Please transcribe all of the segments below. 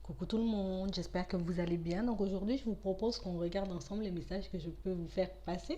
Coucou tout le monde, j'espère que vous allez bien. Donc aujourd'hui, je vous propose qu'on regarde ensemble les messages que je peux vous faire passer.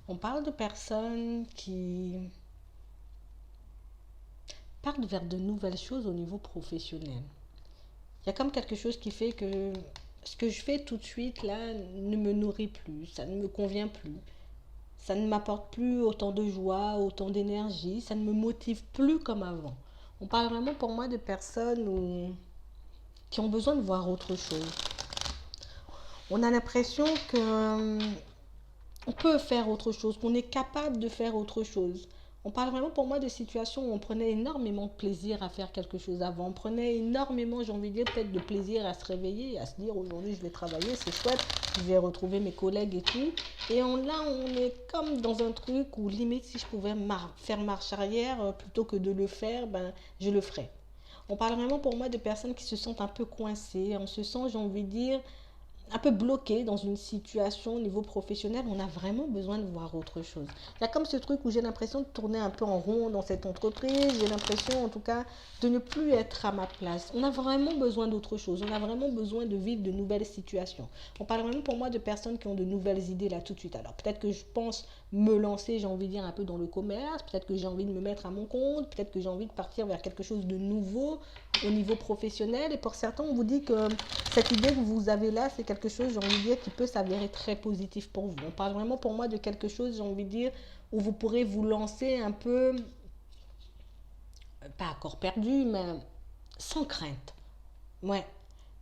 On parle de personnes qui partent vers de nouvelles choses au niveau professionnel. Il y a comme quelque chose qui fait que ce que je fais tout de suite là ne me nourrit plus, ça ne me convient plus. Ça ne m'apporte plus autant de joie, autant d'énergie, ça ne me motive plus comme avant. On parle vraiment pour moi de personnes qui ont besoin de voir autre chose. On a l'impression que on peut faire autre chose, qu'on est capable de faire autre chose. On parle vraiment pour moi de situations où on prenait énormément de plaisir à faire quelque chose avant. On prenait énormément, j'ai envie de dire, peut-être de plaisir à se réveiller, à se dire aujourd'hui je vais travailler, c'est chouette, je vais retrouver mes collègues et tout. Et là, on est comme dans un truc où limite si je pouvais faire marche arrière, plutôt que de le faire, ben, je le ferais. On parle vraiment pour moi de personnes qui se sentent un peu coincées. On se sent, j'ai envie de dire, un peu bloqué dans une situation au niveau professionnel, on a vraiment besoin de voir autre chose. Il y a comme ce truc où j'ai l'impression de tourner un peu en rond dans cette entreprise, j'ai l'impression en tout cas de ne plus être à ma place. On a vraiment besoin d'autre chose, on a vraiment besoin de vivre de nouvelles situations. On parle vraiment pour moi de personnes qui ont de nouvelles idées là tout de suite. Alors peut-être que je pense me lancer, j'ai envie de dire un peu dans le commerce, peut-être que j'ai envie de me mettre à mon compte, peut-être que j'ai envie de partir vers quelque chose de nouveau au niveau professionnel. Et pour certains, on vous dit que cette idée que vous avez là, c'est quelque chose, j'ai envie de dire, qui peut s'avérer très positif pour vous. On parle vraiment pour moi de quelque chose, j'ai envie de dire, où vous pourrez vous lancer un peu, pas à corps perdu, mais sans crainte. Ouais,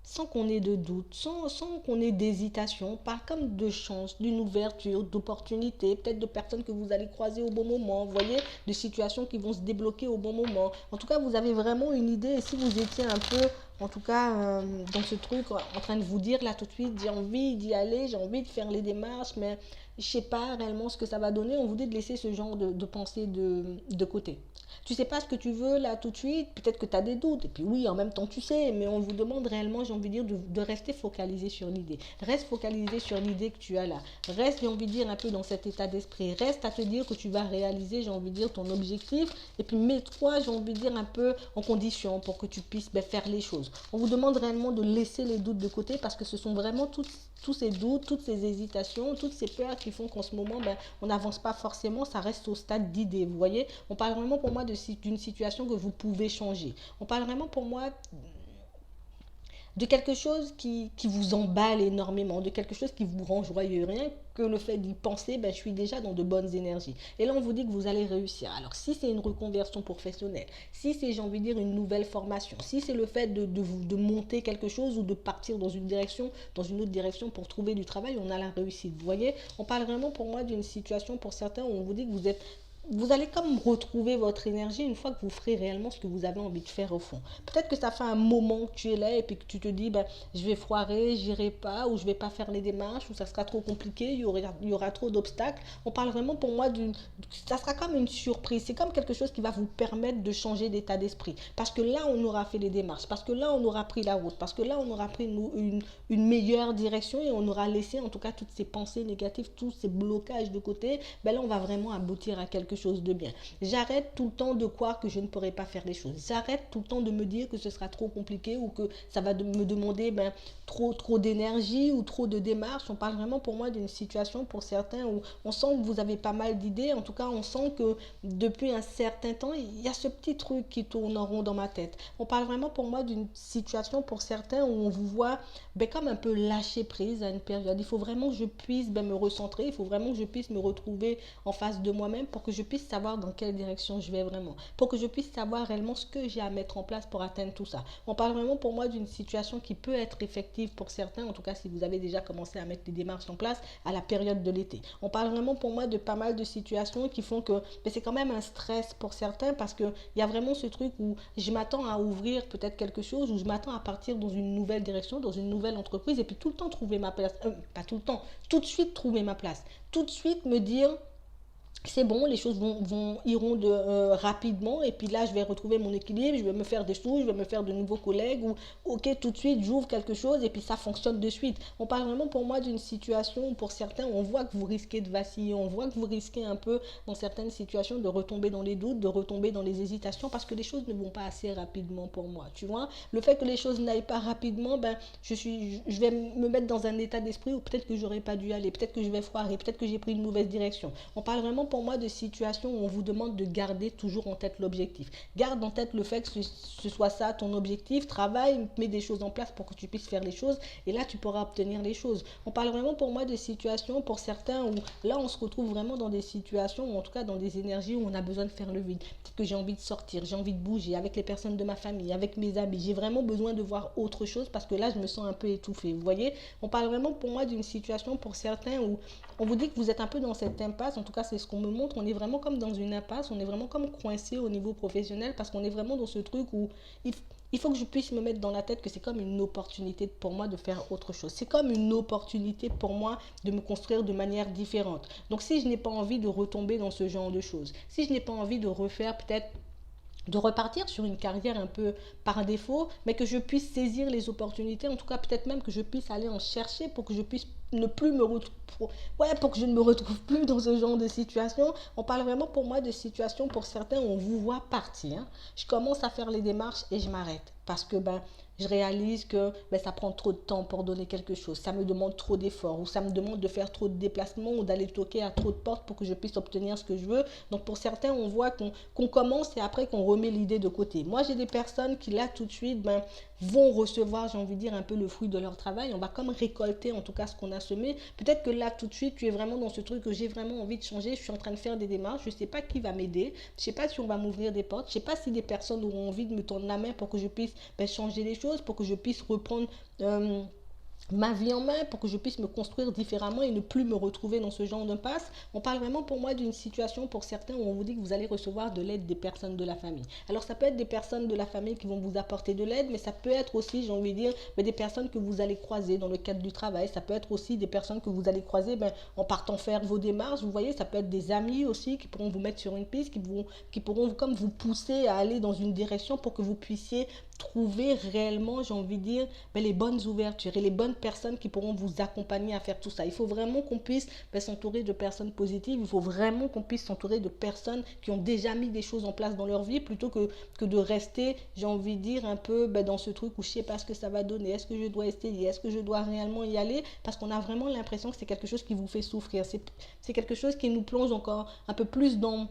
sans qu'on ait de doute, sans qu'on ait d'hésitation, pas comme de chance, d'une ouverture, d'opportunité, peut-être de personnes que vous allez croiser au bon moment, vous voyez, de situations qui vont se débloquer au bon moment. En tout cas, vous avez vraiment une idée, et si vous étiez un peu, en tout cas, dans ce truc, en train de vous dire là tout de suite, j'ai envie d'y aller, j'ai envie de faire les démarches, mais je ne sais pas réellement ce que ça va donner, on vous dit de laisser ce genre de pensée de côté. Tu sais pas ce que tu veux là tout de suite, peut-être que tu as des doutes. Et puis oui, en même temps tu sais, mais on vous demande réellement, j'ai envie de dire, de rester focalisé sur l'idée. Reste focalisé sur l'idée que tu as là. Reste, j'ai envie de dire, un peu dans cet état d'esprit. Reste à te dire que tu vas réaliser, j'ai envie de dire, ton objectif. Et puis mets-toi, j'ai envie de dire, un peu en condition pour que tu puisses faire les choses. On vous demande réellement de laisser les doutes de côté parce que ce sont vraiment tous ces doutes, toutes ces hésitations, toutes ces peurs qui font qu'en ce moment, on n'avance pas forcément, ça reste au stade d'idée. Vous voyez, on parle vraiment pour moi d'une situation que vous pouvez changer. On parle vraiment pour moi de quelque chose qui vous emballe énormément, de quelque chose qui vous rend joyeux. Rien que le fait d'y penser, je suis déjà dans de bonnes énergies. Et là, on vous dit que vous allez réussir. Alors, si c'est une reconversion professionnelle, si c'est, j'ai envie de dire, une nouvelle formation, si c'est le fait de monter quelque chose ou de partir dans une direction, dans une autre direction pour trouver du travail, on a la réussite. Vous voyez, on parle vraiment pour moi d'une situation pour certains où on vous dit que vous allez comme retrouver votre énergie une fois que vous ferez réellement ce que vous avez envie de faire au fond. Peut-être que ça fait un moment que tu es là et puis que tu te dis, je vais foirer, j'irai pas, ou je vais pas faire les démarches, ou ça sera trop compliqué, il y aura trop d'obstacles. On parle vraiment pour moi ça sera comme une surprise. C'est comme quelque chose qui va vous permettre de changer d'état d'esprit. Parce que là, on aura fait les démarches, parce que là, on aura pris la route, parce que là, on aura pris une meilleure direction et on aura laissé en tout cas toutes ces pensées négatives, tous ces blocages de côté. Là, on va vraiment aboutir à quelque chose de bien. J'arrête tout le temps de croire que je ne pourrai pas faire les choses. J'arrête tout le temps de me dire que ce sera trop compliqué ou que ça va me demander trop d'énergie ou trop de démarches. On parle vraiment pour moi d'une situation pour certains où on sent que vous avez pas mal d'idées. En tout cas, on sent que depuis un certain temps, il y a ce petit truc qui tourne en rond dans ma tête. On parle vraiment pour moi d'une situation pour certains où on vous voit comme un peu lâcher prise à une période. Il faut vraiment que je puisse me recentrer. Il faut vraiment que je puisse me retrouver en face de moi-même pour que je je puisse savoir dans quelle direction je vais vraiment, pour que je puisse savoir réellement ce que j'ai à mettre en place pour atteindre tout ça. On parle vraiment pour moi d'une situation qui peut être effective pour certains, en tout cas si vous avez déjà commencé à mettre des démarches en place à la période de l'été. On parle vraiment pour moi de pas mal de situations qui font que c'est quand même un stress pour certains parce qu'il y a vraiment ce truc où je m'attends à ouvrir peut-être quelque chose, où je m'attends à partir dans une nouvelle direction, dans une nouvelle entreprise et puis tout le temps trouver ma place, pas tout le temps, tout de suite trouver ma place, tout de suite me dire c'est bon, les choses iront rapidement et puis là je vais retrouver mon équilibre, je vais me faire des sous, je vais me faire de nouveaux collègues ou ok tout de suite j'ouvre quelque chose et puis ça fonctionne de suite. On parle vraiment pour moi d'une situation où pour certains on voit que vous risquez de vaciller, on voit que vous risquez un peu dans certaines situations de retomber dans les doutes, de retomber dans les hésitations parce que les choses ne vont pas assez rapidement pour moi, tu vois. Le fait que les choses n'aillent pas rapidement, je vais me mettre dans un état d'esprit où peut-être que j'aurais pas dû aller, peut-être que je vais foirer, peut-être que j'ai pris une mauvaise direction. On parle vraiment pour moi de situations où on vous demande de garder toujours en tête l'objectif. Garde en tête le fait que ce soit ça ton objectif, travaille, mets des choses en place pour que tu puisses faire les choses et là tu pourras obtenir les choses. On parle vraiment pour moi de situations pour certains où là on se retrouve vraiment dans des situations ou en tout cas dans des énergies où on a besoin de faire le vide. Peut-être que j'ai envie de sortir, j'ai envie de bouger avec les personnes de ma famille, avec mes amis. J'ai vraiment besoin de voir autre chose parce que là je me sens un peu étouffée. Vous voyez, on parle vraiment pour moi d'une situation pour certains où on vous dit que vous êtes un peu dans cette impasse, en tout cas c'est ce qu'on me montre, on est vraiment comme dans une impasse, on est vraiment comme coincé au niveau professionnel parce qu'on est vraiment dans ce truc où il faut que je puisse me mettre dans la tête que c'est comme une opportunité pour moi de faire autre chose. C'est comme une opportunité pour moi de me construire de manière différente. Donc si je n'ai pas envie de retomber dans ce genre de choses, si je n'ai pas envie de refaire peut-être de repartir sur une carrière un peu par défaut, mais que je puisse saisir les opportunités, en tout cas peut-être même que je puisse aller en chercher pour que je puisse ne plus me retrouver, ouais, pour que je ne me retrouve plus dans ce genre de situation. On parle vraiment pour moi de situations pour certains où on vous voit partir. Je commence à faire les démarches et je m'arrête parce que je réalise que ça prend trop de temps pour donner quelque chose. Ça me demande trop d'efforts ou ça me demande de faire trop de déplacements ou d'aller toquer à trop de portes pour que je puisse obtenir ce que je veux. Donc pour certains, on voit qu'on commence et après qu'on remet l'idée de côté. Moi, j'ai des personnes qui là tout de suite vont recevoir, j'ai envie de dire, un peu le fruit de leur travail. On va comme récolter en tout cas ce qu'on a semé. Peut-être que là tout de suite, tu es vraiment dans ce truc que j'ai vraiment envie de changer. Je suis en train de faire des démarches. Je ne sais pas qui va m'aider. Je ne sais pas si on va m'ouvrir des portes. Je ne sais pas si des personnes auront envie de me tendre la main pour que je puisse changer les choses, pour que je puisse reprendre ma vie en main, pour que je puisse me construire différemment et ne plus me retrouver dans ce genre d'impasse. On parle vraiment pour moi d'une situation pour certains où on vous dit que vous allez recevoir de l'aide des personnes de la famille. Alors ça peut être des personnes de la famille qui vont vous apporter de l'aide, mais ça peut être aussi, j'ai envie de dire, des personnes que vous allez croiser dans le cadre du travail. Ça peut être aussi des personnes que vous allez croiser en partant faire vos démarches. Vous voyez, ça peut être des amis aussi qui pourront vous mettre sur une piste, qui pourront comme vous pousser à aller dans une direction pour que vous puissiez trouver réellement, j'ai envie de dire, les bonnes ouvertures et les bonnes personnes qui pourront vous accompagner à faire tout ça. Il faut vraiment qu'on puisse s'entourer de personnes positives. Il faut vraiment qu'on puisse s'entourer de personnes qui ont déjà mis des choses en place dans leur vie plutôt que de rester, j'ai envie de dire, un peu dans ce truc où je ne sais pas ce que ça va donner. Est-ce que je dois essayer? Est-ce que je dois réellement y aller? Parce qu'on a vraiment l'impression que c'est quelque chose qui vous fait souffrir. C'est quelque chose qui nous plonge encore un peu plus dans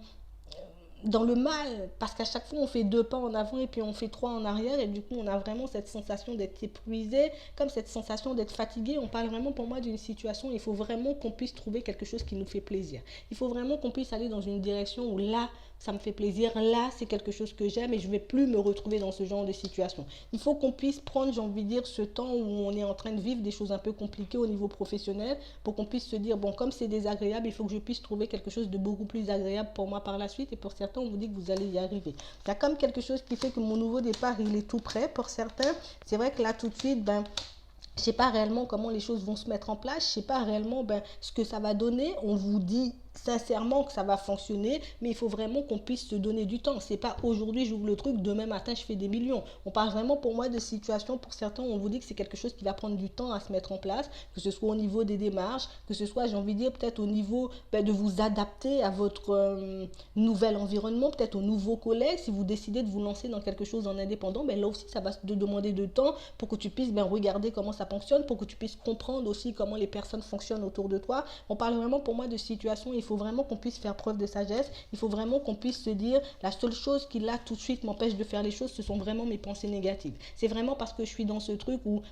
le mal, parce qu'à chaque fois on fait 2 pas en avant et puis on fait 3 en arrière et du coup on a vraiment cette sensation d'être épuisé, comme cette sensation d'être fatigué. On parle vraiment pour moi d'une situation, il faut vraiment qu'on puisse trouver quelque chose qui nous fait plaisir. Il faut vraiment qu'on puisse aller dans une direction où là ça me fait plaisir, là c'est quelque chose que j'aime et je ne vais plus me retrouver dans ce genre de situation. Il faut qu'on puisse prendre, j'ai envie de dire, ce temps où on est en train de vivre des choses un peu compliquées au niveau professionnel pour qu'on puisse se dire, bon, comme c'est désagréable, il faut que je puisse trouver quelque chose de beaucoup plus agréable pour moi par la suite. Et pour certains, on vous dit que vous allez y arriver. Il y a comme quelque chose qui fait que mon nouveau départ, il est tout prêt. Pour certains, c'est vrai que là tout de suite, je ne sais pas réellement comment les choses vont se mettre en place, je ne sais pas réellement ce que ça va donner. On vous dit sincèrement que ça va fonctionner, mais il faut vraiment qu'on puisse se donner du temps. C'est pas aujourd'hui j'ouvre le truc, demain matin je fais des millions. On parle vraiment pour moi de situations, pour certains on vous dit que c'est quelque chose qui va prendre du temps à se mettre en place, que ce soit au niveau des démarches, que ce soit, j'ai envie de dire, peut-être au niveau de vous adapter à votre nouvel environnement, peut-être aux nouveaux collègues. Si vous décidez de vous lancer dans quelque chose en indépendant, là aussi ça va te demander de temps pour que tu puisses regarder comment ça fonctionne, pour que tu puisses comprendre aussi comment les personnes fonctionnent autour de toi. On parle vraiment pour moi de situations, il faut vraiment qu'on puisse faire preuve de sagesse. Il faut vraiment qu'on puisse se dire, la seule chose qui là tout de suite m'empêche de faire les choses, ce sont vraiment mes pensées négatives. C'est vraiment parce que je suis dans ce truc où,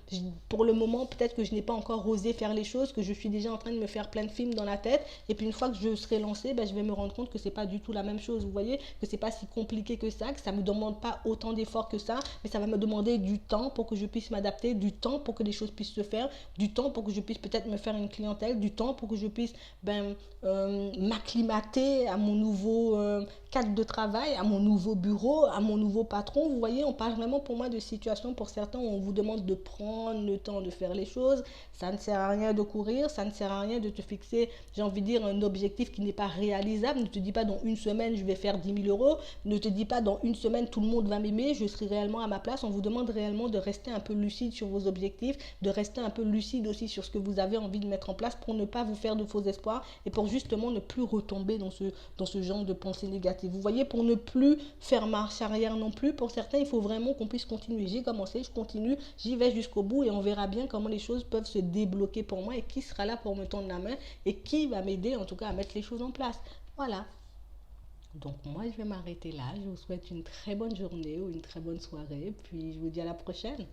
pour le moment, peut-être que je n'ai pas encore osé faire les choses, que je suis déjà en train de me faire plein de films dans la tête. Et puis une fois que je serai lancée, je vais me rendre compte que c'est pas du tout la même chose. Vous voyez, que c'est pas si compliqué que ça me demande pas autant d'efforts que ça, mais ça va me demander du temps pour que je puisse m'adapter, du temps pour que les choses puissent se faire, du temps pour que je puisse peut-être me faire une clientèle, du temps pour que je puisse m'acclimater à mon nouveau cadre de travail, à mon nouveau bureau, à mon nouveau patron. Vous voyez, on parle vraiment pour moi de situations pour certains où on vous demande de prendre le temps de faire les choses. Ça ne sert à rien de courir, ça ne sert à rien de te fixer, j'ai envie de dire, un objectif qui n'est pas réalisable. Ne te dis pas dans une semaine je vais faire 10 000 euros, ne te dis pas dans une semaine tout le monde va m'aimer, je serai réellement à ma place. On vous demande réellement de rester un peu lucide sur vos objectifs, de rester un peu lucide aussi sur ce que vous avez envie de mettre en place pour ne pas vous faire de faux espoirs et pour justement ne plus retomber dans ce genre de pensée négative. Vous voyez, pour ne plus faire marche arrière non plus, pour certains, il faut vraiment qu'on puisse continuer. J'ai commencé, je continue, j'y vais jusqu'au bout et on verra bien comment les choses peuvent se débloquer pour moi et qui sera là pour me tendre la main et qui va m'aider en tout cas à mettre les choses en place. Voilà. Donc moi, je vais m'arrêter là. Je vous souhaite une très bonne journée ou une très bonne soirée. Puis je vous dis à la prochaine.